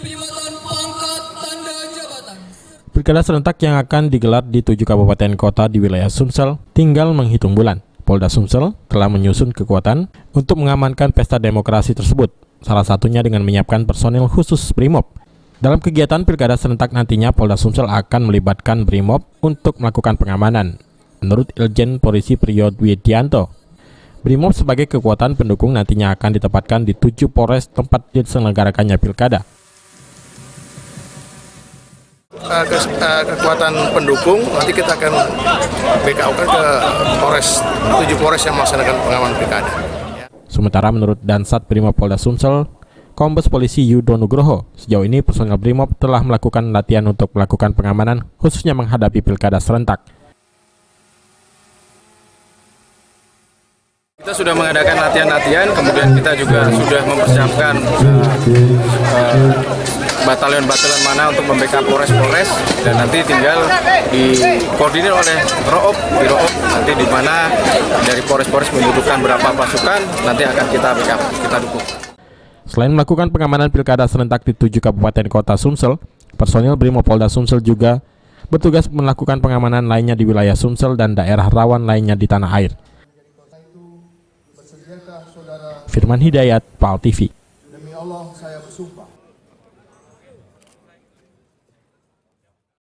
Perimatan pangkat tanda jabatan. Pilkada serentak yang akan digelar di 7 kabupaten kota di wilayah Sumsel tinggal menghitung bulan. Polda Sumsel telah menyusun kekuatan untuk mengamankan pesta demokrasi tersebut, salah satunya dengan menyiapkan personil khusus BRIMOB. Dalam kegiatan pilkada serentak nantinya, Polda Sumsel akan melibatkan BRIMOB untuk melakukan pengamanan. Menurut Irjen Polisi Priyo Dwidianto, BRIMOB sebagai kekuatan pendukung nantinya akan ditempatkan di 7 Polres tempat diselenggarakannya pilkada. Kekuatan pendukung nanti kita akan BKU-kan ke Polres, 7 Polres yang melaksanakan pengamanan pilkada. Sementara menurut Dansat BRIMOB Polda Sumsel, Kombes Polisi Yudo Nugroho, sejauh ini personel BRIMOB telah melakukan latihan untuk melakukan pengamanan khususnya menghadapi pilkada serentak. Kita sudah mengadakan latihan-latihan, kemudian kita juga sudah mempersiapkan batalion-batalion mana untuk membackup Polres-Polres, dan nanti tinggal dikoordinir oleh Roop, nanti di mana dari Polres-Polres membutuhkan berapa pasukan, nanti akan kita backup, kita dukung. Selain melakukan pengamanan pilkada serentak di 7 kabupaten kota Sumsel, personil BRIMOB Polda Sumsel juga bertugas melakukan pengamanan lainnya di wilayah Sumsel dan daerah rawan lainnya di tanah air. Firman Hidayat, PAL TV. Demi Allah saya bersumpah